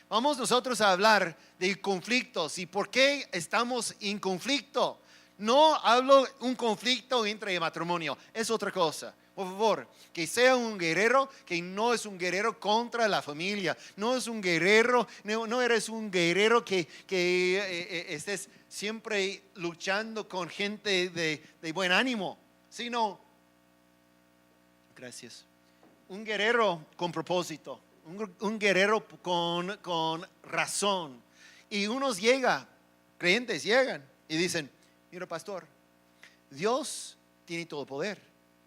vamos nosotros a hablar de conflictos y por qué estamos en conflicto. No hablo un conflicto entre matrimonio, es otra cosa. Por favor, que sea un guerrero que no es un guerrero contra la familia. No es un guerrero, no eres un guerrero que estés siempre luchando con gente de buen ánimo, sino, gracias, un guerrero con propósito, un guerrero con razón. Y unos creyentes llegan y dicen, mira pastor, Dios tiene todo poder,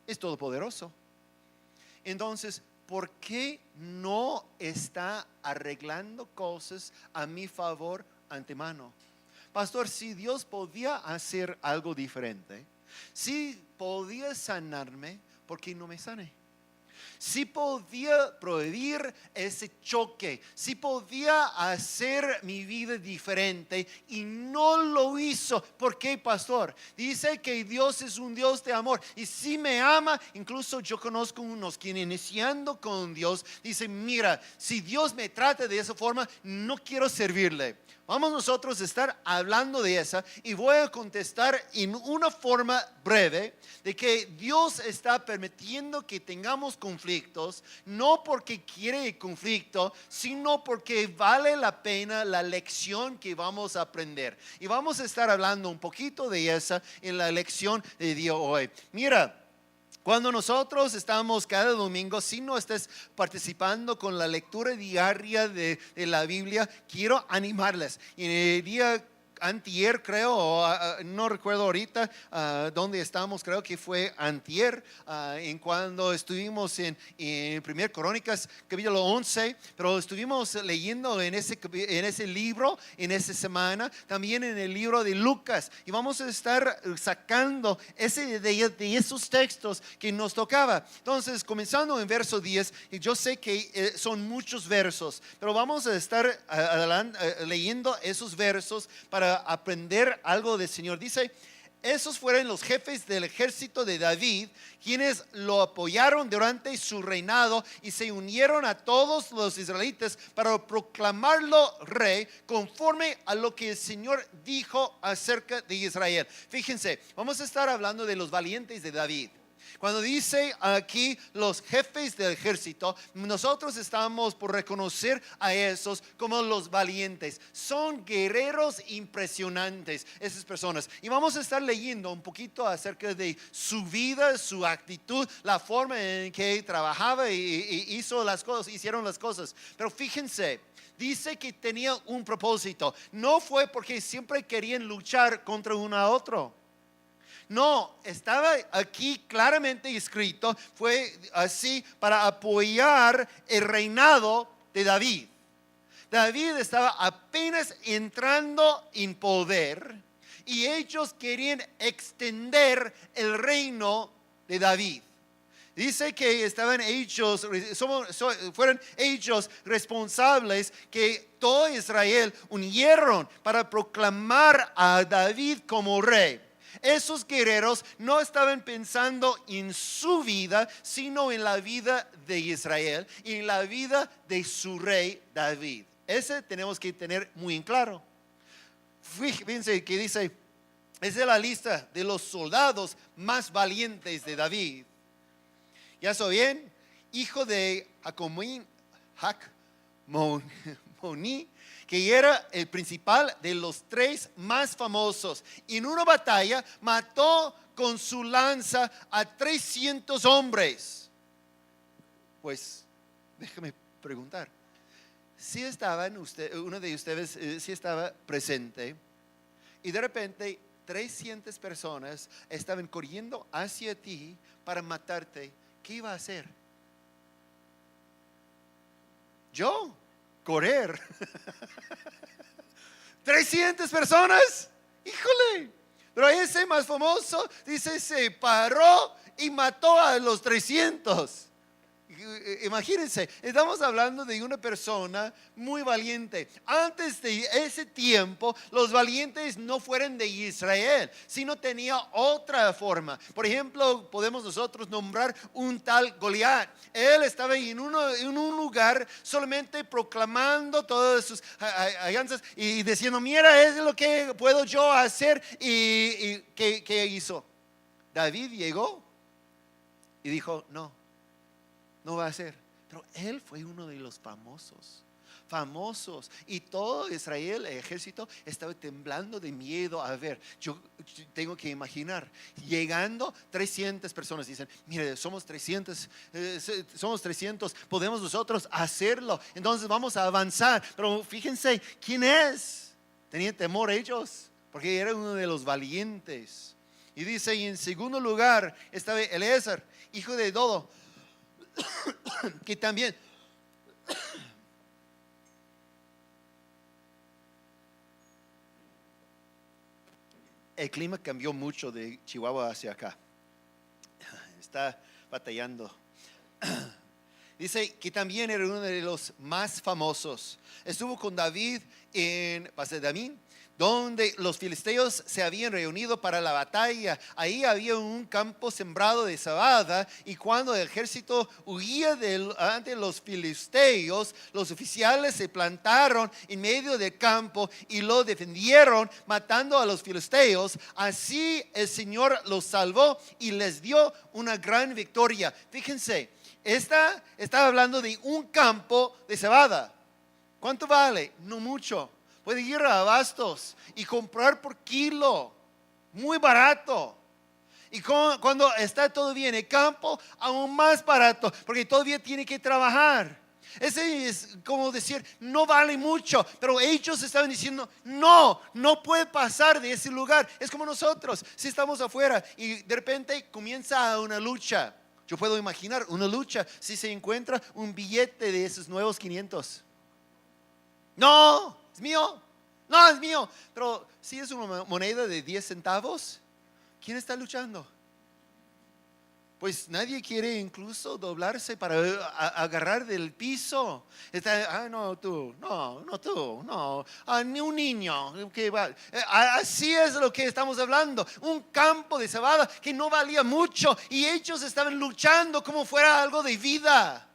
es todopoderoso. Entonces, ¿por qué no está arreglando cosas a mi favor antemano? Pastor, si Dios podía hacer algo diferente, si podía sanarme, ¿por qué no me sane? Si podía prohibir ese choque, si podía hacer mi vida diferente y no lo hizo. ¿Por qué, pastor? Dice que Dios es un Dios de amor y si me ama, incluso yo conozco unos que iniciando con Dios, dicen, mira, si Dios me trata de esa forma, no quiero servirle. Vamos nosotros a estar hablando de esa y voy a contestar en una forma breve de que Dios está permitiendo que tengamos conflictos, no porque quiere el conflicto, sino porque vale la pena la lección que vamos a aprender. Y vamos a estar hablando un poquito de esa en la lección de día hoy. Mira, cuando nosotros estamos cada domingo, si no estés participando con la lectura diaria de la Biblia, quiero animarles. En el día antier, creo, no recuerdo ahorita dónde estamos, creo que fue antier, en cuando estuvimos en 1 Crónicas, capítulo 11, pero estuvimos leyendo en ese libro, en esa semana, también en el libro de Lucas, y vamos a estar sacando de esos textos que nos tocaba. Entonces, comenzando en verso 10, y yo sé que son muchos versos, pero vamos a estar leyendo esos versos para aprender algo del Señor. Dice, esos fueron los jefes del ejército de David, quienes lo apoyaron durante su reinado y se unieron a todos los israelitas para proclamarlo rey conforme a lo que el Señor dijo acerca de Israel. Fíjense, vamos a estar hablando de los valientes de David. Cuando dice aquí los jefes del ejército, nosotros estamos por reconocer a esos como los valientes. Son guerreros impresionantes esas personas. Y vamos a estar leyendo un poquito acerca de su vida, su actitud, la forma en que trabajaba y hicieron las cosas. Pero fíjense, dice que tenía un propósito. No fue porque siempre querían luchar contra uno a otro. No, estaba aquí claramente escrito, fue así para apoyar el reinado de David. David estaba apenas entrando en poder y ellos querían extender el reino de David. Dice que fueron ellos responsables que todo Israel unieron para proclamar a David como rey. Esos guerreros no estaban pensando en su vida, sino en la vida de Israel y en la vida de su rey David. Ese tenemos que tener muy en claro. Fíjense que dice, es de la lista de los soldados más valientes de David. ¿Ya saben? Hijo de Jacmoni, que era el principal de los 3 más famosos. En una batalla mató con su lanza a 300 hombres. Pues déjame preguntar, si uno de ustedes si estaba presente y de repente 300 personas estaban corriendo hacia ti para matarte, ¿qué iba a hacer? Yo correr. 300 personas, híjole. Pero ese más famoso dice, se paró y mató a los 300. Imagínense, estamos hablando de una persona muy valiente. Antes de ese tiempo, los valientes no fueron de Israel, sino tenía otra forma. Por ejemplo, podemos nosotros nombrar un tal Goliat. Él estaba en un lugar solamente proclamando todas sus alianzas y diciendo, mira, es lo que puedo yo hacer. ¿Y qué hizo? David llegó y dijo, no va a ser. Pero él fue uno de los famosos, y todo Israel, el ejército, estaba temblando de miedo. A ver, yo tengo que imaginar llegando 300 personas, dicen, mire, somos 300, podemos nosotros hacerlo, entonces vamos a avanzar. Pero fíjense, ¿quién es? Tenían temor ellos, porque era uno de los valientes. Y dice, y en segundo lugar estaba Eliezer, hijo de Dodo, que también el clima cambió mucho de Chihuahua hacia acá. Está batallando. Dice que también era uno de los más famosos. Estuvo con David en Pasedamín, donde los filisteos se habían reunido para la batalla. Ahí había un campo sembrado de cebada, y cuando el ejército huía ante los filisteos, los oficiales se plantaron en medio del campo y lo defendieron, matando a los filisteos. Así el Señor los salvó y les dio una gran victoria. Fíjense, está hablando de un campo de cebada. ¿Cuánto vale? No mucho. Puede ir a Abastos y comprar por kilo, muy barato. Y cuando está todavía en el campo, aún más barato, porque todavía tiene que trabajar. Ese es como decir, no vale mucho, pero ellos estaban diciendo, no puede pasar de ese lugar. Es como nosotros, si estamos afuera y de repente comienza una lucha. Yo puedo imaginar una lucha si se encuentra un billete de esos nuevos 500. No, es mío. No, es mío. Pero si es una moneda de 10 centavos, ¿quién está luchando? Pues nadie quiere incluso doblarse para agarrar del piso. No, tú, no, ni un niño. Así es lo que estamos hablando. Un campo de cebada que no valía mucho, y ellos estaban luchando como fuera algo de vida.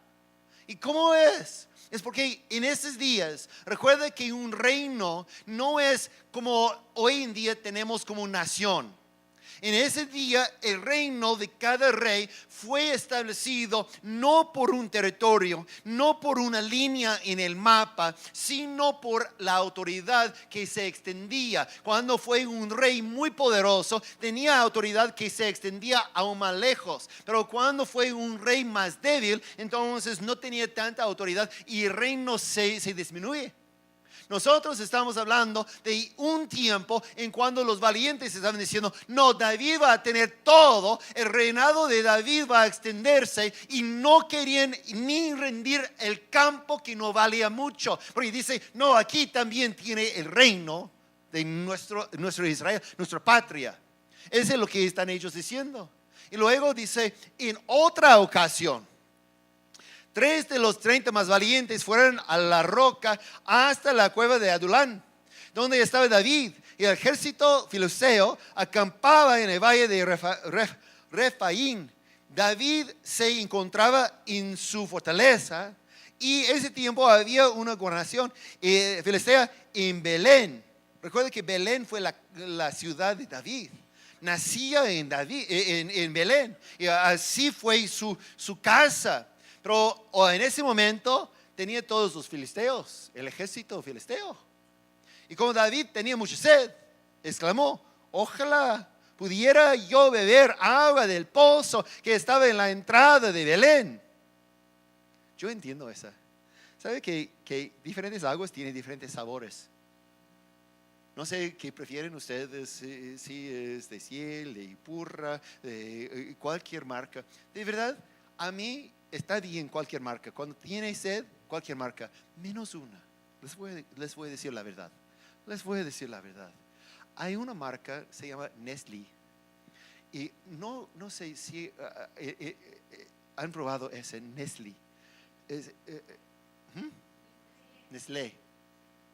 ¿Y cómo es? Es porque en esos días, recuerda que un reino no es como hoy en día tenemos como nación. En ese día el reino de cada rey fue establecido no por un territorio, no por una línea en el mapa, sino por la autoridad que se extendía. Cuando fue un rey muy poderoso, tenía autoridad que se extendía aún más lejos. Pero cuando fue un rey más débil, entonces no tenía tanta autoridad y el reino se disminuye. Nosotros estamos hablando de un tiempo en cuando los valientes estaban diciendo, no, David va a tener todo, el reinado de David va a extenderse, y no querían ni rendir el campo que no valía mucho, porque dice, no, aquí también tiene el reino de nuestro Israel, nuestra patria. Eso es lo que están ellos diciendo. Y luego dice, en otra ocasión, 3 de los 30 más valientes fueron a la roca hasta la cueva de Adulán, donde estaba David, y el ejército filisteo acampaba en el valle de Refaín. David se encontraba en su fortaleza, y ese tiempo había una gobernación filistea en Belén. Recuerda que Belén fue la ciudad de David. Nacía en Belén, y así fue su casa. Pero en ese momento tenía todos los filisteos, el ejército filisteo. Y como David tenía mucha sed, exclamó, ojalá pudiera yo beber agua del pozo que estaba en la entrada de Belén. Yo entiendo esa. ¿Sabe que diferentes aguas tienen diferentes sabores? No sé qué prefieren ustedes, si es de Ciel, de Ipurra, de cualquier marca. De verdad, a mí está bien cualquier marca. Cuando tiene sed, cualquier marca, menos una. Les voy a decir la verdad. Hay una marca, se llama Nestlé, y no sé si han probado ese Nestlé. ¿Mm? Nestlé,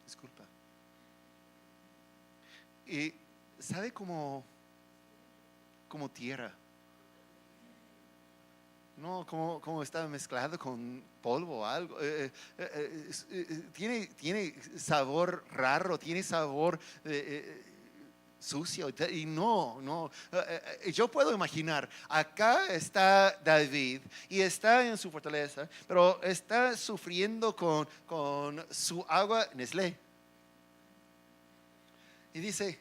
disculpa. Y sabe como tierra. No, como está mezclado con polvo o algo. Tiene sabor raro, tiene sabor sucio. Y no. Yo puedo imaginar, acá está David y está en su fortaleza, pero está sufriendo con su agua Nestlé. Y dice,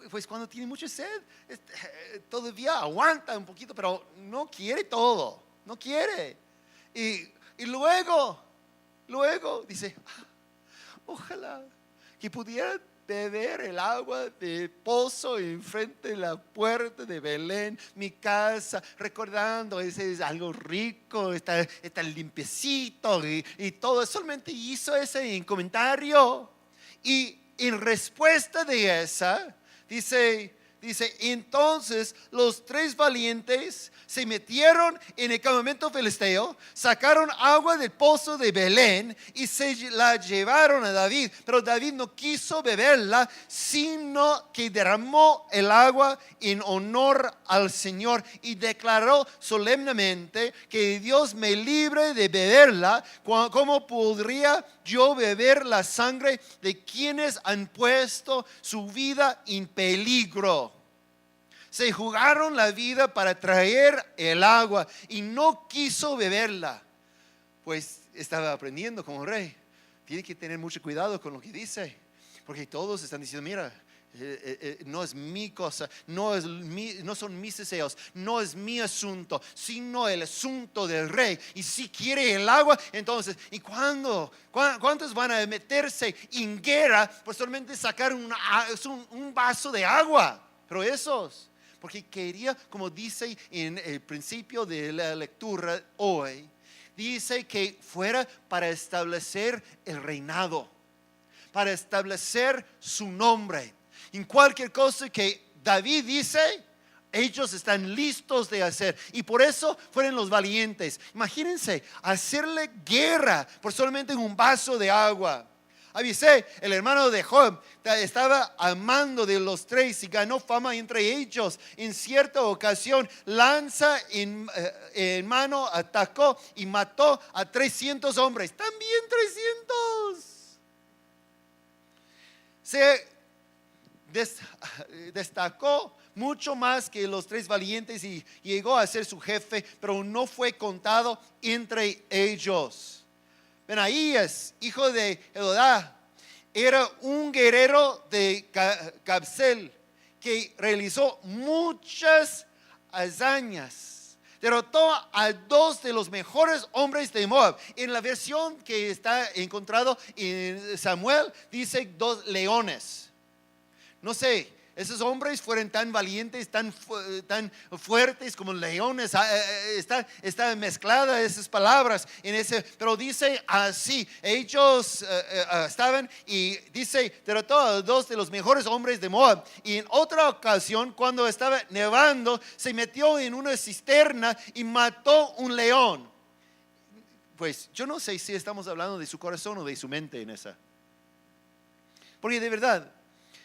pues cuando tiene mucha sed, todavía aguanta un poquito, pero no quiere todo, no quiere. Y luego dice, ojalá que pudiera beber el agua de pozo enfrente de la puerta de Belén, mi casa, recordando, ese es algo rico, está limpiecito y todo. Solamente hizo ese comentario. Y en respuesta de esa, dice, entonces los 3 valientes se metieron en el campamento filisteo, sacaron agua del pozo de Belén y se la llevaron a David. Pero David no quiso beberla, sino que derramó el agua en honor al Señor y declaró solemnemente que Dios me libre de beberla. ¿Cómo podría yo beber la sangre de quienes han puesto su vida en peligro? Se jugaron la vida para traer el agua y no quiso beberla. Pues estaba aprendiendo como rey. Tiene que tener mucho cuidado con lo que dice, porque todos están diciendo, mira, no es mi cosa, no son mis deseos, no es mi asunto, sino el asunto del rey. Y si quiere el agua, entonces, ¿y cuántos van a meterse en guerra por solamente sacar un vaso de agua? Pero esos, porque quería, como dice en el principio de la lectura hoy, dice que fuera para establecer el reinado, para establecer su nombre. En cualquier cosa que David dice, ellos están listos de hacer. Y por eso fueron los valientes. Imagínense, hacerle guerra por solamente un vaso de agua. Abisai, el hermano de Joab, estaba amando de los 3 y ganó fama entre ellos. En cierta ocasión, lanza en mano, atacó y mató a 300 hombres. También 300. Se destacó mucho más que los 3 valientes y llegó a ser su jefe, pero no fue contado entre ellos. Benaías, hijo de Jehoiada, era un guerrero de Cabsel que realizó muchas hazañas. Derrotó a 2 de los mejores hombres de Moab. En la versión que está encontrado en Samuel dice 2 leones. No sé, esos hombres fueron tan valientes, tan fuertes como leones. Está mezclada esas palabras en ese, pero dice así. Ellos estaban y dice derrotó a 2 de los mejores hombres de Moab. Y en otra ocasión, cuando estaba nevando, se metió en una cisterna y mató un león. Pues yo no sé si estamos hablando de su corazón o de su mente en esa, porque de verdad,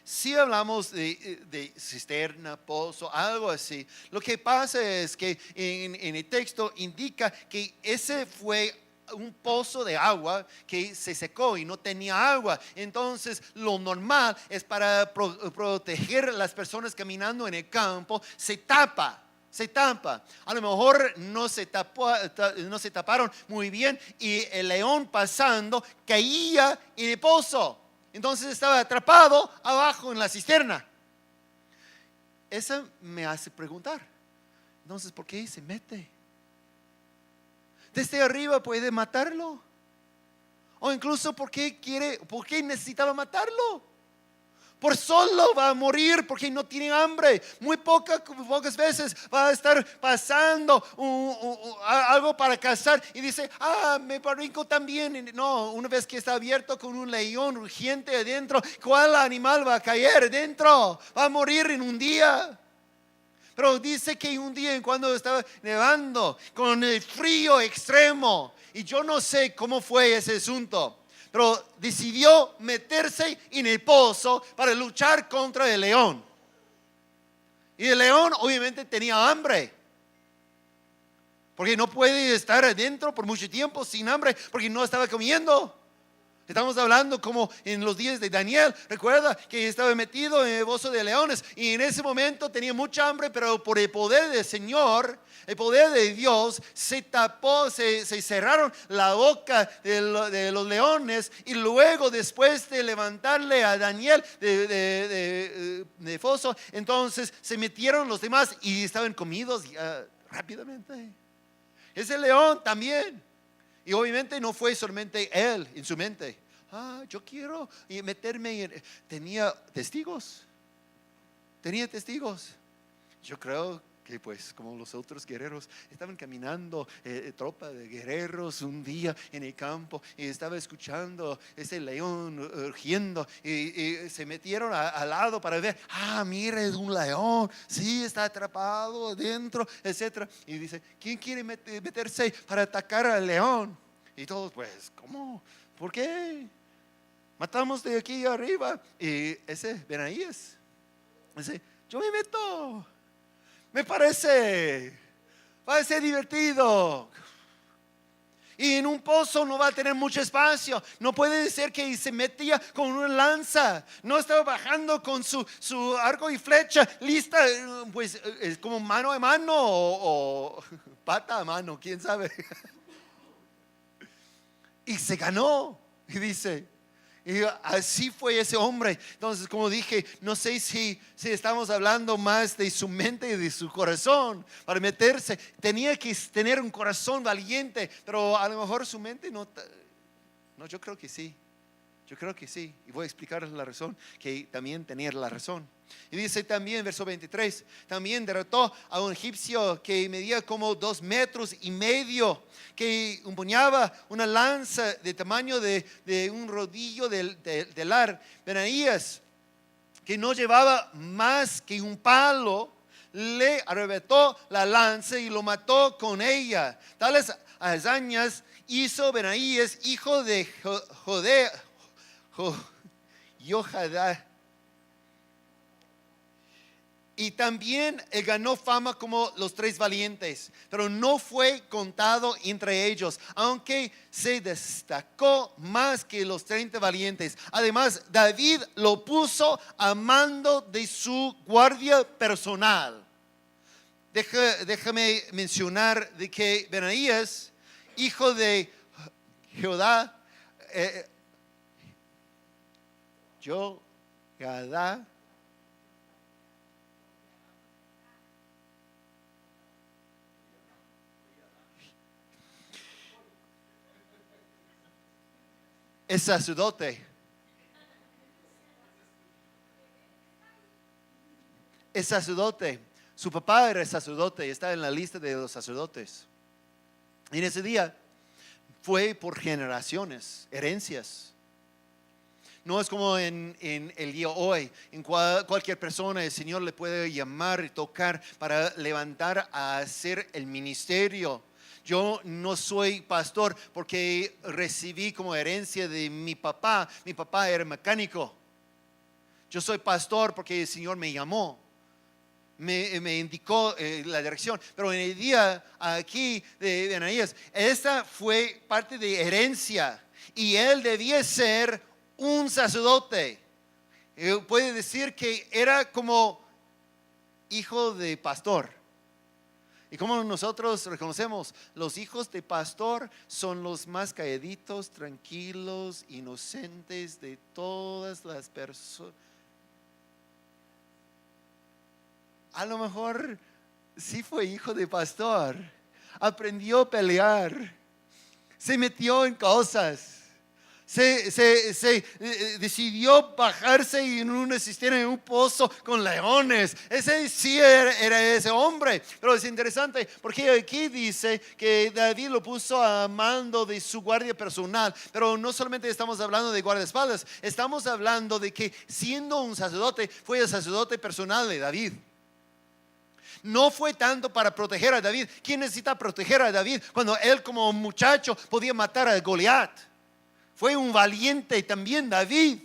si hablamos de cisterna, pozo, algo así, lo que pasa es que en el texto indica que ese fue un pozo de agua que se secó y no tenía agua. Entonces lo normal es para proteger a las personas caminando en el campo, se tapa. A lo mejor no se taparon muy bien y el león pasando caía en el pozo. Entonces estaba atrapado abajo en la cisterna. Eso me hace preguntar, entonces, ¿por qué se mete? Desde arriba puede matarlo. O incluso, ¿por qué necesitaba matarlo? Por solo va a morir porque no tiene hambre. Muy pocas veces va a estar pasando algo para cazar y dice, me brinco también. No, una vez que está abierto con un león rugiente adentro, ¿cuál animal va a caer adentro? Va a morir en un día. Pero dice que un día en cuando estaba nevando con el frío extremo, y yo no sé cómo fue ese asunto, pero decidió meterse en el pozo para luchar contra el león. Y el león obviamente tenía hambre, porque no puede estar adentro por mucho tiempo sin hambre, porque no estaba comiendo. Estamos hablando como en los días de Daniel. Recuerda que estaba metido en el pozo de leones, y en ese momento tenía mucha hambre, pero por el poder del Señor, el poder de Dios, se tapó, se cerraron la boca de los leones. Y luego, después de levantarle a Daniel de foso, entonces se metieron los demás y estaban comidos rápidamente. Ese león también. Y obviamente no fue solamente él en su mente. Yo quiero meterme en... Tenía testigos. Yo creo que pues como los otros guerreros estaban caminando, tropa de guerreros un día en el campo, y estaba escuchando ese león rugiendo, y se metieron al lado para ver. Mira, es un león, sí, está atrapado adentro, etcétera. Y dice, ¿quién quiere meterse para atacar al león? Y todos, pues, ¿cómo? ¿Por qué? Matamos de aquí arriba. Y ese Benaías dice, yo me meto. Me parece divertido. Y en un pozo no va a tener mucho espacio. No puede ser que se metía con una lanza. No estaba bajando con su arco y flecha lista, pues es como mano a mano o pata a mano, quién sabe. Y se ganó. Y dice, y así fue ese hombre. Entonces, como dije, no sé si estamos hablando más de su mente y de su corazón para meterse. Tenía que tener un corazón valiente, pero a lo mejor su mente no, yo creo que sí. Y voy a explicar la razón, que también tenía la razón. Y dice también, verso 23, también derrotó a un egipcio que medía como 2,5 metros, que empuñaba una lanza de tamaño de un rodillo del ar. Benaías, que no llevaba más que un palo, le arrebató la lanza y lo mató con ella. Tales hazañas hizo Benaías, hijo de Jojadá. Y también ganó fama como los 3 valientes, pero no fue contado entre ellos, aunque se destacó más que los 30 valientes. Además, David lo puso a mando de su guardia personal. Déjame mencionar de que Benaías, hijo de Jodá, Jojadá, es sacerdote. Su papá era sacerdote y está en la lista de los sacerdotes. Y en ese día fue por generaciones, herencias. No es como en el día hoy, en cualquier persona el Señor le puede llamar y tocar para levantar a hacer el ministerio. Yo no soy pastor porque recibí como herencia de mi papá. Mi papá era mecánico. Yo soy pastor porque el Señor me llamó, me indicó la dirección. Pero en el día aquí de Benaías, esta fue parte de herencia, y él debía ser un sacerdote. Puede decir que era como hijo de pastor. Y como nosotros reconocemos, los hijos de pastor son los más calladitos, tranquilos, inocentes de todas las personas. A lo mejor sí fue hijo de pastor, aprendió a pelear, se metió en cosas, se decidió bajarse en una cisterna, en un pozo con leones. Ese sí era ese hombre. Pero es interesante porque aquí dice que David lo puso a mando de su guardia personal. Pero no solamente estamos hablando de guardaespaldas, estamos hablando de que siendo un sacerdote, fue el sacerdote personal de David. No fue tanto para proteger a David. ¿Quién necesita proteger a David cuando él como muchacho podía matar a Goliat? Fue un valiente también David.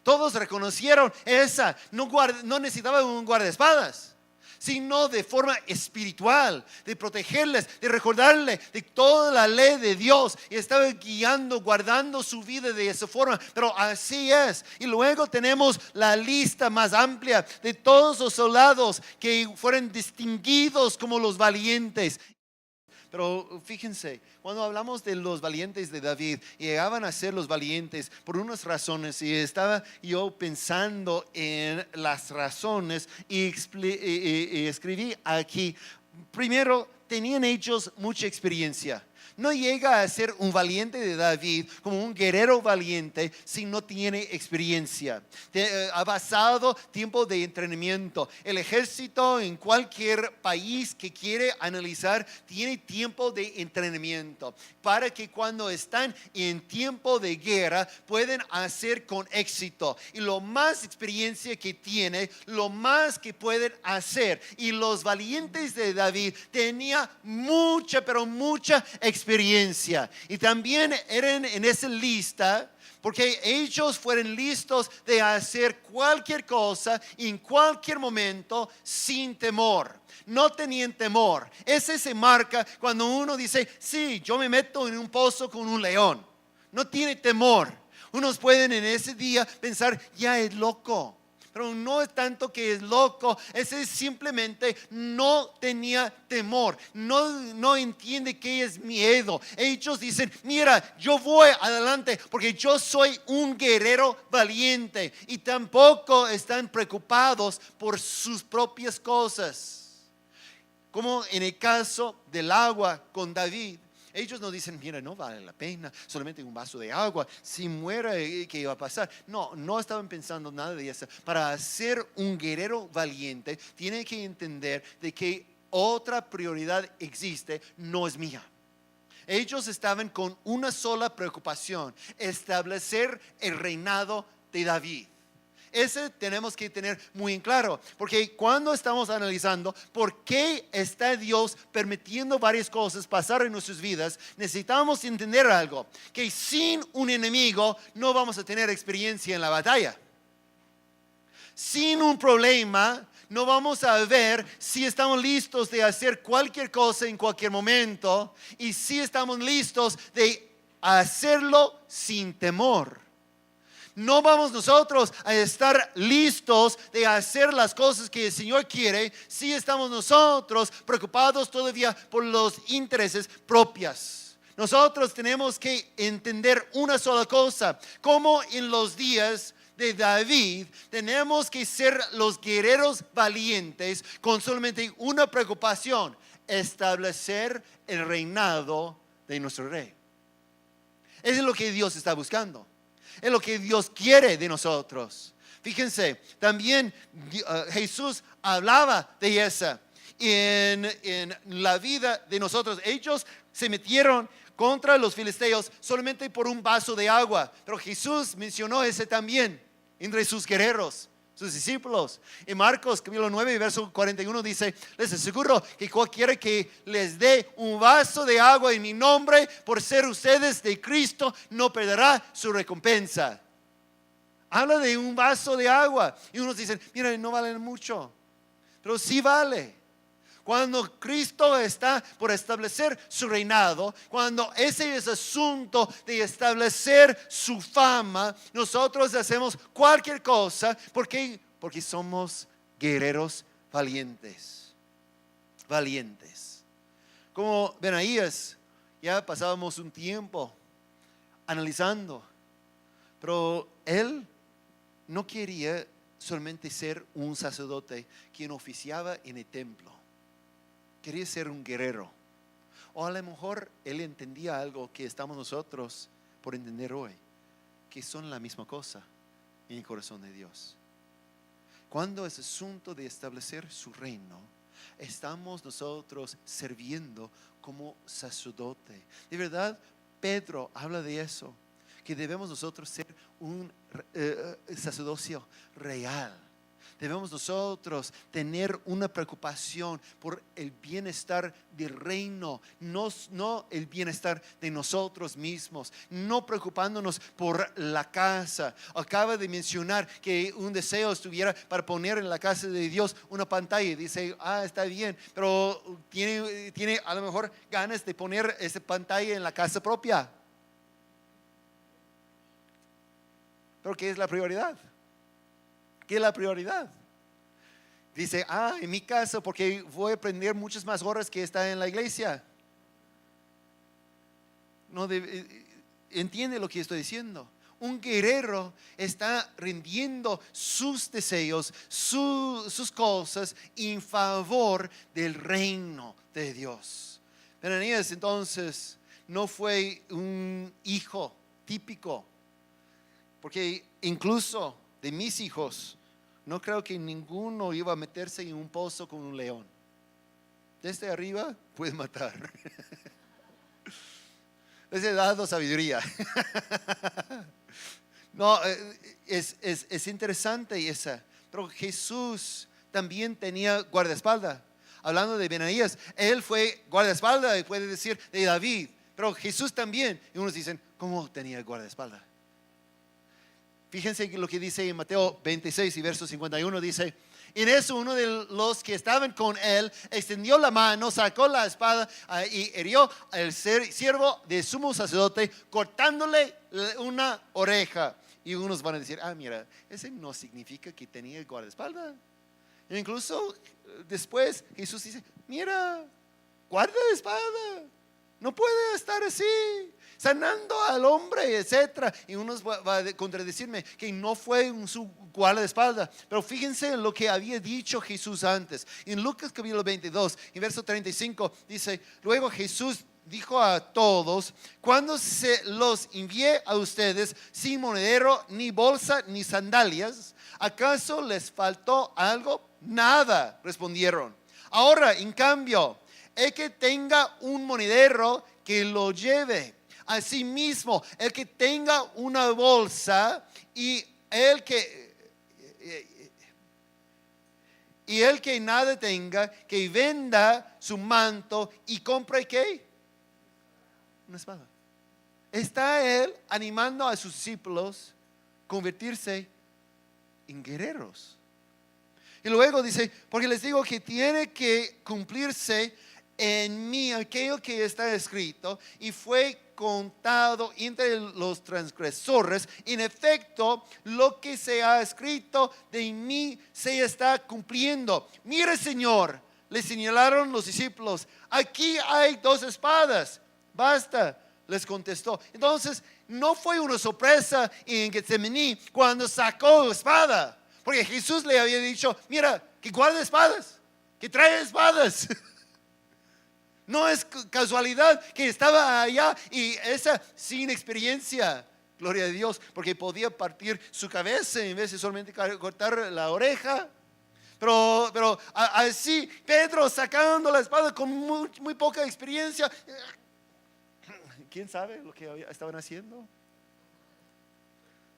Todos reconocieron esa. No necesitaba un guardaespaldas, sino de forma espiritual, de protegerles, de recordarle de toda la ley de Dios. Y estaba guiando, guardando su vida de esa forma. Pero así es. Y luego tenemos la lista más amplia de todos los soldados que fueron distinguidos como los valientes. Pero fíjense, cuando hablamos de los valientes de David, llegaban a ser los valientes por unas razones, y estaba yo pensando en las razones y escribí aquí. Primero, tenían ellos mucha experiencia. No llega a ser un valiente de David como un guerrero valiente si no tiene experiencia. Ha pasado tiempo de entrenamiento. El ejército en cualquier país que quiere analizar tiene tiempo de entrenamiento para que cuando están en tiempo de guerra pueden hacer con éxito. Y lo más experiencia que tiene, lo más que pueden hacer. Y los valientes de David tenían mucha, pero mucha experiencia. Y también eran en esa lista porque ellos fueron listos de hacer cualquier cosa en cualquier momento sin temor. No tenían temor. Ese se marca cuando uno dice, sí, yo me meto en un pozo con un león. No tiene temor. Unos pueden en ese día pensar, ya es loco. Pero no es tanto que es loco, ese simplemente no tenía temor, no entiende qué es miedo. Ellos dicen, mira, yo voy adelante porque yo soy un guerrero valiente, y tampoco están preocupados por sus propias cosas. Como en el caso del agua con David. Ellos no dicen, mira, no vale la pena, solamente un vaso de agua, si muere, ¿qué va a pasar? No estaban pensando nada de eso. Para ser un guerrero valiente, tiene que entender de que otra prioridad existe, no es mía. Ellos estaban con una sola preocupación, establecer el reinado de David. Ese tenemos que tener muy en claro, porque cuando estamos analizando por qué está Dios permitiendo varias cosas pasar en nuestras vidas, necesitamos entender algo, que sin un enemigo no vamos a tener experiencia en la batalla. Sin un problema no vamos a ver si estamos listos de hacer cualquier cosa en cualquier momento, y si estamos listos de hacerlo sin temor. No vamos nosotros a estar listos de hacer las cosas que el Señor quiere si estamos nosotros preocupados todavía por los intereses propios. Nosotros tenemos que entender una sola cosa, como en los días de David tenemos que ser los guerreros valientes con solamente una preocupación: establecer el reinado de nuestro rey. Eso es lo que Dios está buscando. Es lo que Dios quiere de nosotros. Fíjense, también Jesús hablaba de eso en la vida de nosotros. Ellos se metieron contra los filisteos solamente por un vaso de agua, pero Jesús mencionó ese también entre sus guerreros, sus discípulos. En Marcos capítulo 9 verso 41 dice: les aseguro que cualquiera que les dé un vaso de agua en mi nombre, por ser ustedes de Cristo, no perderá su recompensa. Habla de un vaso de agua y unos dicen, mira, no vale mucho, pero sí vale. Cuando Cristo está por establecer su reinado, cuando ese es asunto de establecer su fama, nosotros hacemos cualquier cosa. ¿Por qué? Porque somos guerreros valientes. Valientes. Como Benaías, ya pasábamos un tiempo analizando, pero él no quería solamente ser un sacerdote quien oficiaba en el templo. Quería ser un guerrero. O a lo mejor él entendía algo que estamos nosotros por entender hoy, que son la misma cosa en el corazón de Dios. Cuando es asunto de establecer su reino, estamos nosotros sirviendo como sacerdote. De verdad, Pedro habla de eso, que debemos nosotros ser un sacerdocio real. debemos nosotros tener una preocupación por el bienestar del reino, no el bienestar de nosotros mismos, no preocupándonos por la casa. Acaba de mencionar que un deseo estuviera para poner en la casa de Dios una pantalla, y dice, está bien, pero tiene a lo mejor ganas de poner esa pantalla en la casa propia. Pero ¿qué es la prioridad? ¿Qué es la prioridad? Dice, en mi casa, porque voy a aprender muchas más horas que está en la iglesia. No entiende lo que estoy diciendo. Un guerrero está rindiendo sus deseos, sus cosas en favor del reino de Dios. Benanías entonces no fue un hijo típico, porque incluso de mis hijos, no creo que ninguno iba a meterse en un pozo con un león. Desde arriba puede matar. Les he dado sabiduría. No, es interesante esa. Pero Jesús también tenía guardaespaldas. Hablando de Benanías, él fue guardaespaldas, y puede decir de David. Pero Jesús también. Y unos dicen, ¿cómo tenía guardaespaldas? Fíjense lo que dice en Mateo 26 y verso 51, dice, en eso uno de los que estaban con él extendió la mano, sacó la espada y hirió al siervo de sumo sacerdote, cortándole una oreja. Y unos van a decir, mira, ese no significa que tenía guardaespaldas. E incluso después Jesús dice, mira, guardaespaldas, no puede estar así, sanando al hombre, etcétera. Y unos va a contradecirme que no fue su guardaespaldas. Pero fíjense en lo que había dicho Jesús antes. En Lucas capítulo 22, en verso 35, dice, luego Jesús dijo a todos, cuando se los envié a ustedes sin monedero, ni bolsa, ni sandalias, ¿acaso les faltó algo? Nada, respondieron. Ahora, en cambio, el que tenga un monedero, que lo lleve. Asimismo, el que tenga una bolsa, y el que nada tenga, que venda su manto y compre ¿qué? Una espada. Está él animando a sus discípulos a convertirse en guerreros. Y luego dice, porque les digo que tiene que cumplirse en mí aquello que está escrito y fue contado entre los transgresores. En efecto, lo que se ha escrito de mí se está cumpliendo. Mire, Señor, le señalaron los discípulos, aquí hay 2 espadas, basta, les contestó. Entonces no fue una sorpresa en Getsemaní cuando sacó espada, porque Jesús le había dicho, mira, que guarde espadas, que trae espadas. No es casualidad que estaba allá y esa sin experiencia, gloria a Dios, porque podía partir su cabeza en vez de solamente cortar la oreja. Pero así Pedro sacando la espada con muy poca experiencia. ¿Quién sabe lo que estaban haciendo?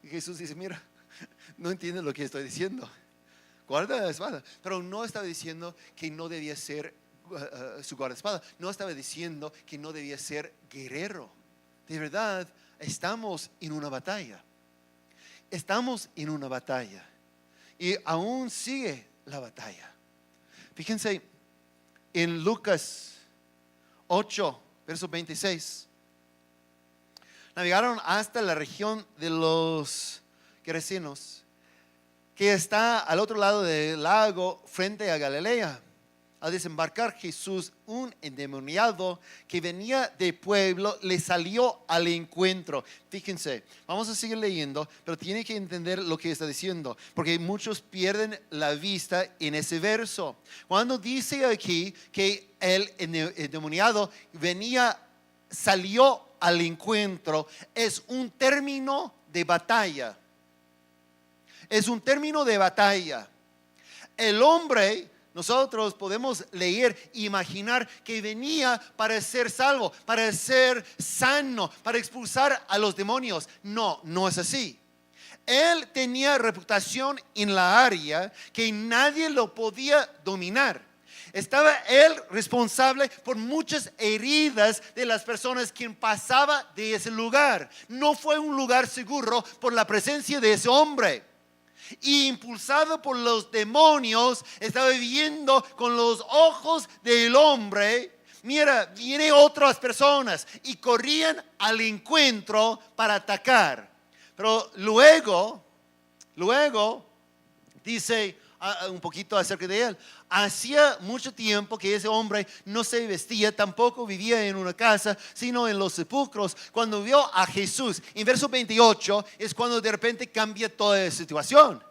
Y Jesús dice, mira, no entiendes lo que estoy diciendo. Guarda la espada. Pero no estaba diciendo que no debía ser su guardaespaldas. No estaba diciendo que no debía ser guerrero. De verdad, estamos en una batalla. Estamos en una batalla. Y aún sigue la batalla. Fíjense en Lucas 8, verso 26. Navegaron hasta la región de los Gerasenos, que está al otro lado del lago frente a Galilea. Al desembarcar Jesús, un endemoniado que venía de pueblo le salió al encuentro. Fíjense, vamos a seguir leyendo, pero tiene que entender lo que está diciendo, porque muchos pierden la vista en ese verso. Cuando dice aquí que el endemoniado salió al encuentro, es un término de batalla. Es un término de batalla. El hombre, nosotros podemos leer, imaginar que venía para ser salvo, para ser sano, para expulsar a los demonios. No, no es así. Él tenía reputación en la área que nadie lo podía dominar. Estaba él responsable por muchas heridas de las personas quien pasaba de ese lugar. No fue un lugar seguro por la presencia de ese hombre. Y impulsado por los demonios, estaba viviendo con los ojos del hombre. Mira, vienen otras personas y corrían al encuentro para atacar. Pero luego dice un poquito acerca de él. Hacía mucho tiempo que ese hombre no se vestía, tampoco vivía en una casa, sino en los sepulcros. Cuando vio a Jesús, en verso 28 es cuando de repente cambia toda la situación.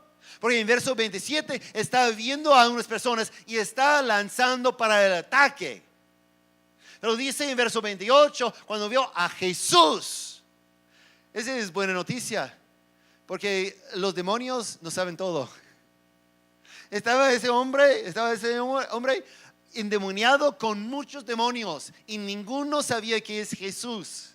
Porque en verso 27 está viendo a unas personas y está lanzando para el ataque. Pero dice en verso 28, cuando vio a Jesús. Esa es buena noticia, porque los demonios no saben todo. Estaba ese hombre endemoniado con muchos demonios y ninguno sabía que es Jesús.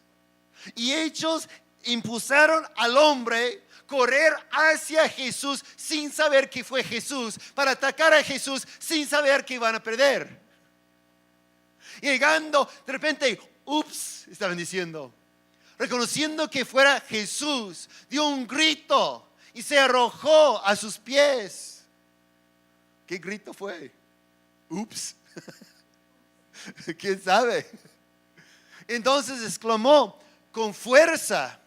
Y ellos impulsaron al hombre correr hacia Jesús sin saber que fue Jesús, para atacar a Jesús sin saber que iban a perder. Llegando, de repente, ups, estaban diciendo, reconociendo que fuera Jesús, dio un grito y se arrojó a sus pies. ¿Qué grito fue? Ups. ¿Quién sabe? Entonces exclamó con fuerza: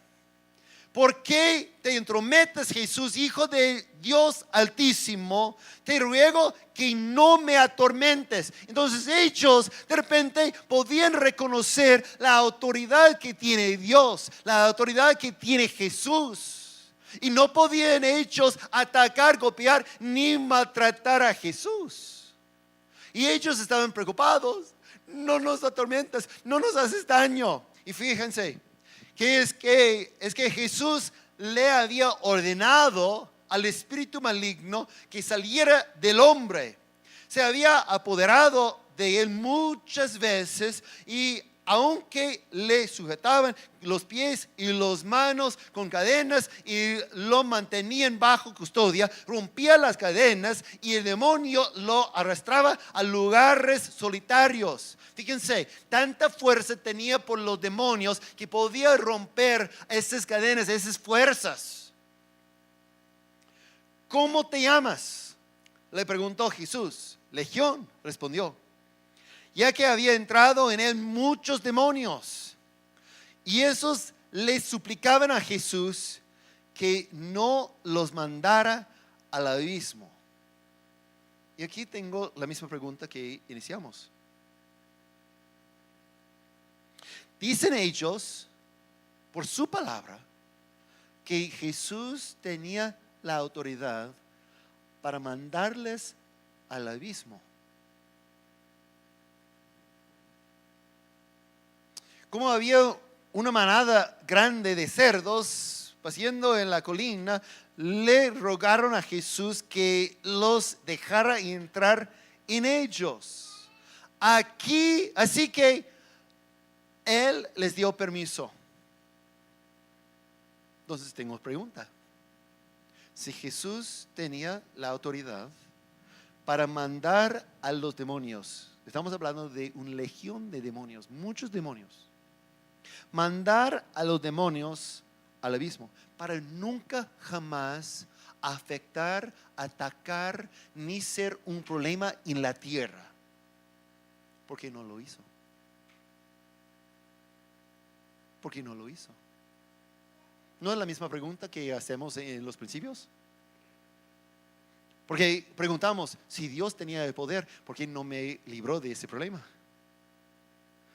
¿por qué te entrometes, Jesús, Hijo de Dios Altísimo? Te ruego que no me atormentes. Entonces ellos de repente podían reconocer la autoridad que tiene Dios, la autoridad que tiene Jesús. Y no podían ellos atacar, golpear, ni maltratar a Jesús. Y ellos estaban preocupados. No nos atormentas, no nos haces daño. Y fíjense, que es que Jesús le había ordenado al espíritu maligno que saliera del hombre. Se había apoderado de él muchas veces y aunque le sujetaban los pies y las manos con cadenas y lo mantenían bajo custodia, rompía las cadenas y el demonio lo arrastraba a lugares solitarios. Fíjense, tanta fuerza tenía por los demonios que podía romper esas cadenas, esas fuerzas. ¿Cómo te llamas?, le preguntó Jesús. Legión, respondió, ya que había entrado en él muchos demonios. Y esos le suplicaban a Jesús que no los mandara al abismo. Y aquí tengo la misma pregunta que iniciamos. Dicen ellos, por su palabra, que Jesús tenía la autoridad para mandarles al abismo. Como había una manada grande de cerdos paseando en la colina, le rogaron a Jesús que los dejara entrar en ellos. Así que él les dio permiso. Entonces tengo pregunta. Si Jesús tenía la autoridad para mandar a los demonios, estamos hablando de una legión de demonios, muchos demonios, mandar a los demonios al abismo para nunca jamás afectar, atacar ni ser un problema en la tierra. ¿Por qué no lo hizo? ¿Por qué no lo hizo? ¿No es la misma pregunta que hacemos en los principios? Porque preguntamos, si Dios tenía el poder, ¿por qué no me libró de ese problema?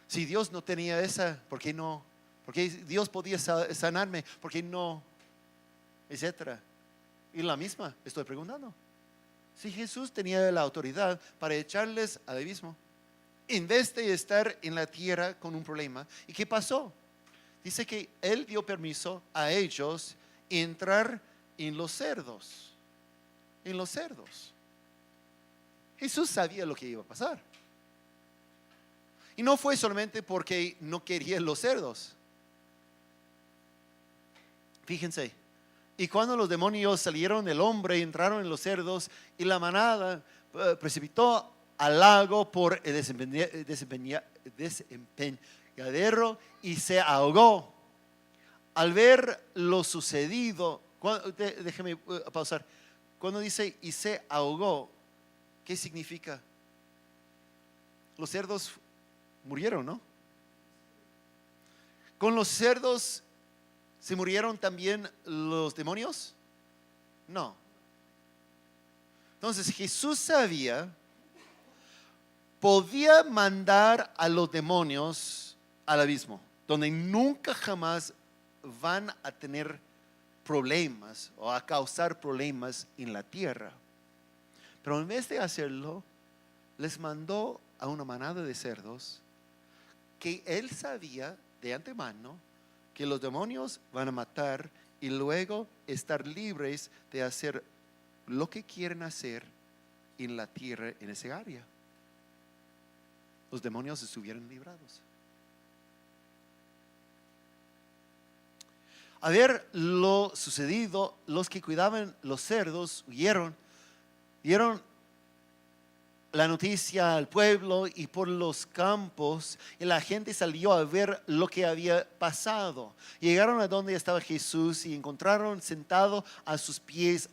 Si Dios no tenía esa, ¿por qué no? Porque Dios podía sanarme, ¿por qué no? Etcétera. Y la misma estoy preguntando. Si Jesús tenía la autoridad para echarles al abismo, en vez de estar en la tierra con un problema, ¿y qué pasó? Dice que Él dio permiso a ellos entrar en los cerdos. En los cerdos. Jesús sabía lo que iba a pasar. Y no fue solamente porque no quería los cerdos. Fíjense, Y cuando los demonios salieron del hombre, entraron en los cerdos y la manada precipitó al lago por el desempeñadero y se ahogó. Al ver lo sucedido, déjeme pausar. Cuando dice y se ahogó, ¿qué significa? Los cerdos murieron, ¿no? ¿Con los cerdos se murieron también los demonios? No. Entonces Jesús sabía, podía mandar a los demonios al abismo, donde nunca jamás van a tener problemas o a causar problemas en la tierra. Pero en vez de hacerlo, les mandó a una manada de cerdos que él sabía de antemano que los demonios van a matar y luego estar libres de hacer lo que quieren hacer en la tierra en esa área. Los demonios estuvieron librados. A ver lo sucedido, los que cuidaban los cerdos huyeron, dieron la noticia al pueblo y por los campos, y la gente salió a ver lo que había pasado. Llegaron a donde estaba Jesús y encontraron sentado a sus pies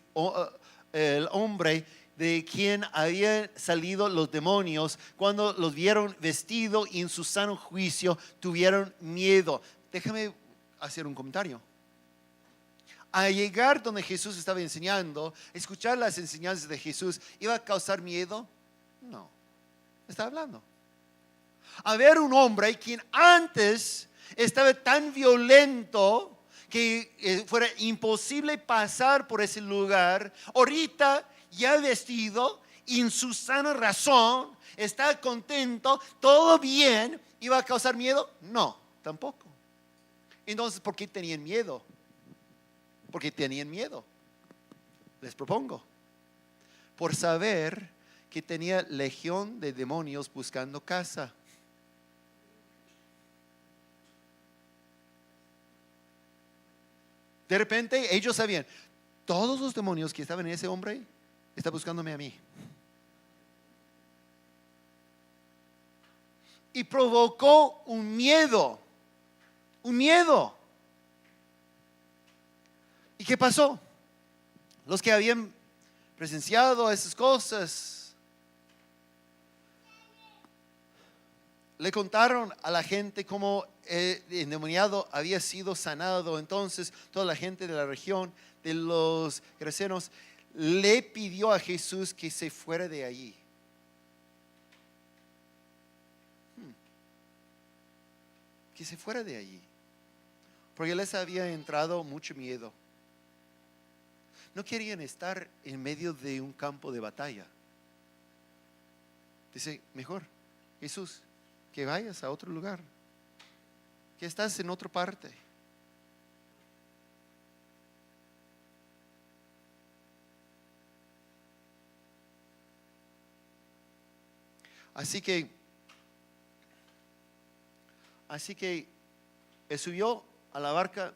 el hombre de quien habían salido los demonios. Cuando los vieron vestido y en su sano juicio, tuvieron miedo. Déjame hacer un comentario. A llegar donde Jesús estaba enseñando, escuchar las enseñanzas de Jesús, ¿iba a causar miedo? No, está hablando. A ver un hombre quien antes estaba tan violento que fuera imposible pasar por ese lugar, ahorita ya vestido, en su sana razón, está contento, todo bien, ¿iba a causar miedo? No, tampoco. Entonces, ¿por qué tenían miedo? Porque tenían miedo. Les propongo, por saber que tenía legión de demonios buscando casa. De repente ellos sabían, todos los demonios que estaban en ese hombre están buscándome a mí. Y provocó un miedo. Un miedo. ¿Y qué pasó? Los que habían presenciado esas cosas le contaron a la gente cómo el endemoniado había sido sanado. Entonces toda la gente de la región de los Gerasenos le pidió a Jesús que se fuera de allí. Que se fuera de allí, porque les había entrado mucho miedo. No querían estar en medio de un campo de batalla. Dice, mejor, Jesús, que vayas a otro lugar, que estás en otra parte. Así que él subió a la barca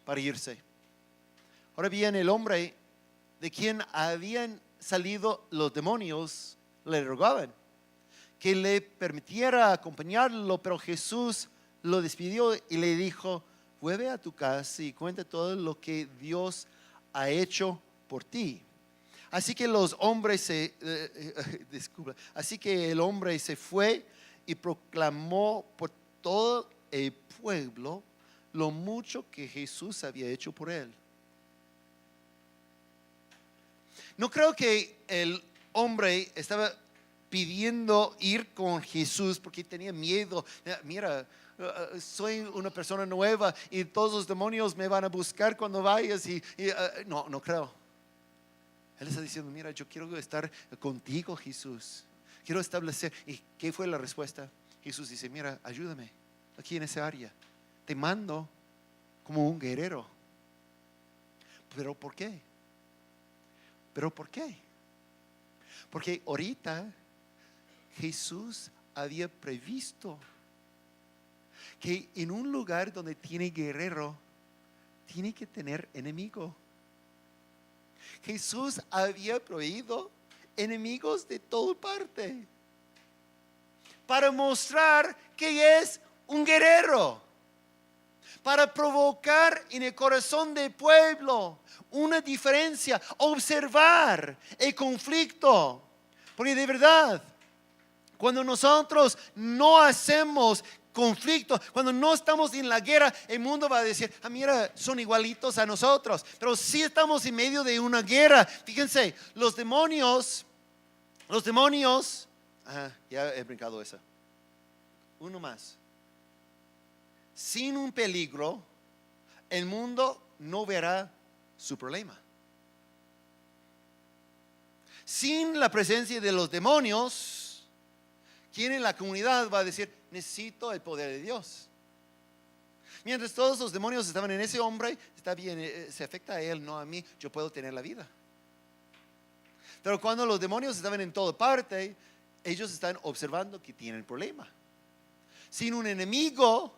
para irse. Ahora bien, el hombre de quien habían salido los demonios le rogaban que le permitiera acompañarlo, pero Jesús lo despidió y le dijo, vuelve a tu casa y cuenta todo lo que Dios ha hecho por ti. Así que así que el hombre se fue y proclamó por todo el pueblo lo mucho que Jesús había hecho por él. No creo que el hombre estaba pidiendo ir con Jesús porque tenía miedo. Mira, soy una persona nueva y todos los demonios me van a buscar cuando vayas. No creo. Él está diciendo, mira, yo quiero estar contigo, Jesús. Quiero establecer. ¿Y qué fue la respuesta? Jesús dice, mira, ayúdame aquí en esa área. Te mando como un guerrero. ¿Pero por qué? Porque ahorita Jesús había previsto que en un lugar donde tiene guerrero, tiene que tener enemigo. Jesús había prohibido enemigos de toda parte para mostrar que es un guerrero, para provocar en el corazón del pueblo una diferencia, observar el conflicto. Porque de verdad, cuando nosotros no hacemos conflicto, cuando no estamos en la guerra, el mundo va a decir, mira, son igualitos a nosotros. Pero si estamos en medio de una guerra, fíjense, los demonios, ya he brincado esa. Uno más. Sin un peligro, el mundo no verá su problema. Sin la presencia de los demonios, ¿quién en la comunidad va a decir, necesito el poder de Dios? Mientras todos los demonios estaban en ese hombre, está bien, se afecta a él, no a mí, yo puedo tener la vida. Pero cuando los demonios estaban en toda parte, ellos están observando que tienen problema. Sin un enemigo,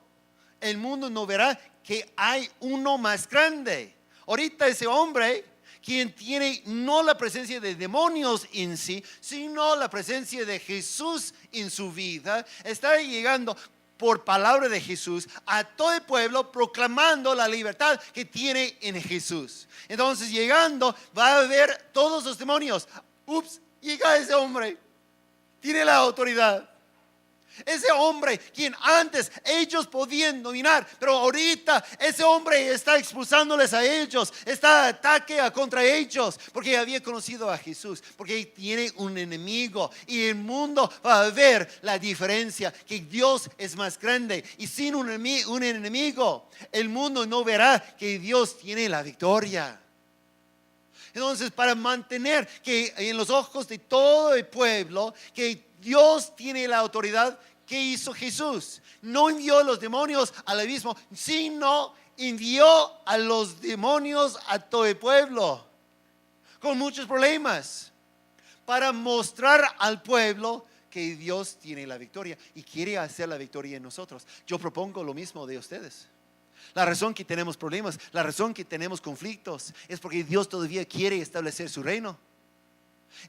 el mundo no verá que hay uno más grande. Ahorita ese hombre, quien tiene no la presencia de demonios en sí, sino la presencia de Jesús en su vida, está llegando por palabra de Jesús a todo el pueblo, proclamando la libertad que tiene en Jesús. Entonces, llegando, va a ver todos los demonios. Llega ese hombre, tiene la autoridad. Ese hombre, quien antes ellos podían dominar, pero ahorita ese hombre está expulsándoles a ellos, está ataque contra ellos, porque había conocido a Jesús, porque tiene un enemigo. Y el mundo va a ver la diferencia, que Dios es más grande. Y sin un enemigo, el mundo no verá que Dios tiene la victoria. Entonces, para mantener que en los ojos de todo el pueblo, que Dios tiene la autoridad, ¿qué hizo Jesús? No envió a los demonios al abismo, sino envió a los demonios a todo el pueblo, con muchos problemas, para mostrar al pueblo que Dios tiene la victoria y quiere hacer la victoria en nosotros. Yo propongo lo mismo de ustedes. La razón que tenemos problemas, la razón que tenemos conflictos, es porque Dios todavía quiere establecer su reino.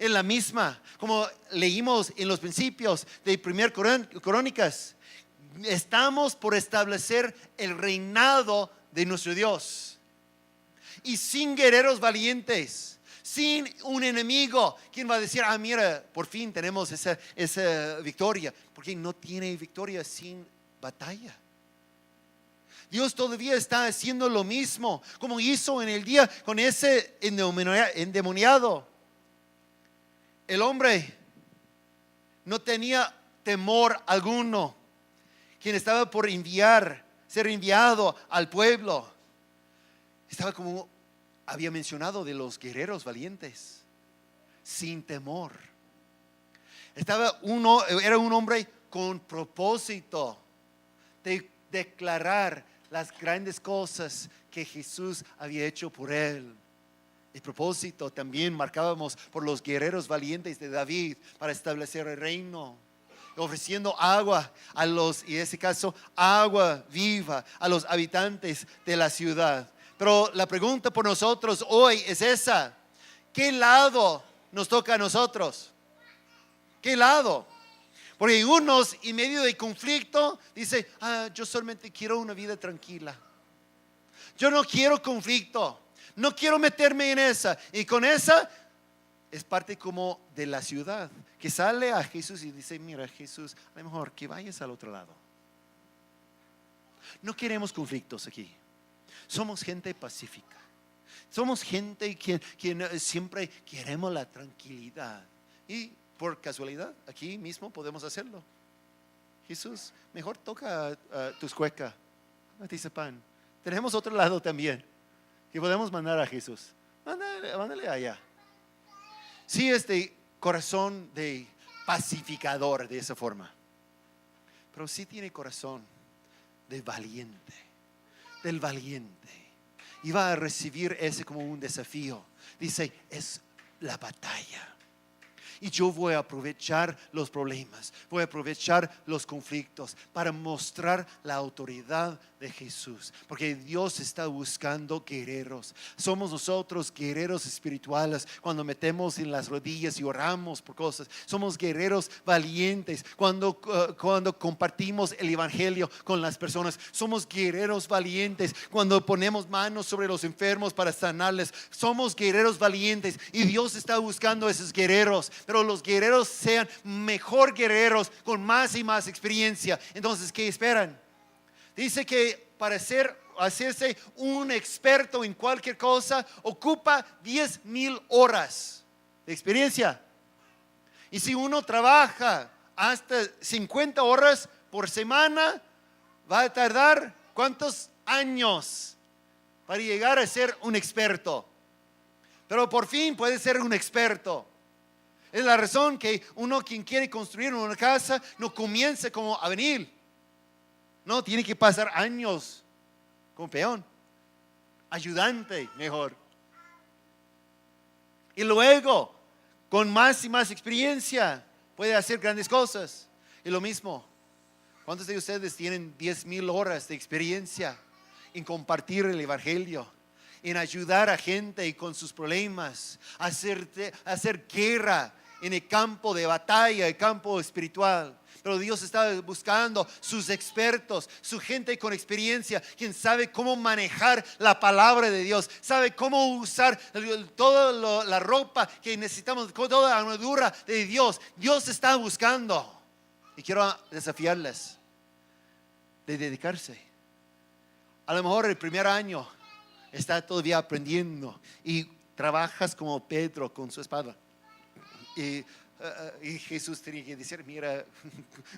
En la misma, como leímos en los principios de 1 Crónicas, estamos por establecer el reinado de nuestro Dios. Y sin guerreros valientes, sin un enemigo, ¿quién va a decir, mira, por fin tenemos esa victoria? Porque no tiene victoria sin batalla. Dios todavía está haciendo lo mismo como hizo en el día con ese endemoniado. El hombre no tenía temor alguno, quien estaba por ser enviado al pueblo. Estaba como había mencionado de los guerreros valientes, sin temor. Era un hombre con propósito de declarar las grandes cosas que Jesús había hecho por él. El propósito también marcábamos por los guerreros valientes de David para establecer el reino, ofreciendo agua y en ese caso agua viva a los habitantes de la ciudad. Pero la pregunta por nosotros hoy es esa: ¿qué lado nos toca a nosotros? ¿Qué lado? Porque unos en medio del conflicto dicen, yo solamente quiero una vida tranquila, yo no quiero conflicto, no quiero meterme en esa. Y con esa es parte como de la ciudad, que sale a Jesús y dice, mira Jesús, a lo mejor que vayas al otro lado. No queremos conflictos aquí. Somos gente pacífica. Somos gente quien siempre queremos la tranquilidad. Y por casualidad, aquí mismo podemos hacerlo. Jesús, mejor toca tus cuecas, dice pan. Tenemos otro lado también que podemos mandar a Jesús. Mándale allá. Sí, este corazón de pacificador de esa forma, pero sí tiene corazón del valiente. Y va a recibir ese como un desafío. Dice, es la batalla. Y yo voy a aprovechar los problemas, voy a aprovechar los conflictos para mostrar la autoridad de Jesús, porque Dios está buscando guerreros. Somos nosotros guerreros espirituales cuando metemos en las rodillas y oramos por cosas. Somos guerreros valientes cuando compartimos el evangelio con las personas. Somos guerreros valientes cuando ponemos manos sobre los enfermos para sanarles. Somos guerreros valientes y Dios está buscando a esos guerreros, pero los guerreros sean mejor guerreros con más y más experiencia. Entonces, ¿qué esperan? Dice que para hacerse un experto en cualquier cosa ocupa 10,000 horas de experiencia. Y si uno trabaja hasta 50 horas por semana, va a tardar ¿cuántos años para llegar a ser un experto? Pero por fin puede ser un experto. Es la razón que uno quien quiere construir una casa no comienza como albañil. No, tiene que pasar años como peón, ayudante mejor. Y luego, con más y más experiencia, puede hacer grandes cosas. Y lo mismo, ¿cuántos de ustedes tienen 10,000 horas de experiencia en compartir el evangelio? En ayudar a gente con sus problemas, hacer guerra en el campo de batalla, el campo espiritual. Pero Dios está buscando sus expertos, su gente con experiencia, quien sabe cómo manejar la palabra de Dios, sabe cómo usar toda la ropa que necesitamos, toda la armadura de Dios. Dios está buscando. Y quiero desafiarles de dedicarse. A lo mejor el primer año está todavía aprendiendo y trabajas como Pedro con su espada. Y Jesús tenía que decir: mira,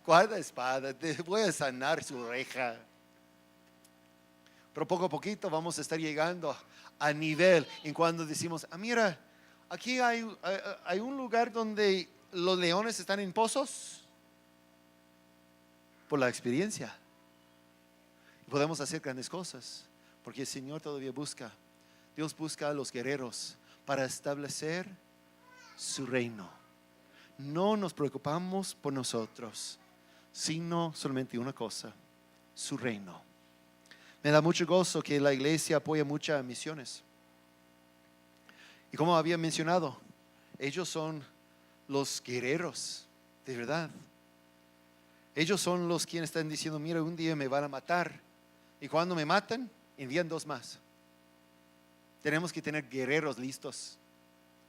guarda espada, te voy a sanar su oreja. Pero poco a poquito vamos a estar llegando a nivel en cuando decimos: mira, aquí hay un lugar donde los leones están en pozos. Por la experiencia podemos hacer grandes cosas, porque el Señor todavía busca. Dios busca a los guerreros para establecer su reino. No nos preocupamos por nosotros, sino solamente una cosa: su reino. Me da mucho gozo que la iglesia apoya muchas misiones. Y como había mencionado, ellos son los guerreros de verdad. Ellos son los quienes están diciendo: mira, un día me van a matar, y cuando me matan, envían 2 más. Tenemos que tener guerreros listos,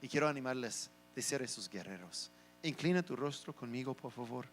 y quiero animarles de ser esos guerreros. Inclina tu rostro conmigo, por favor.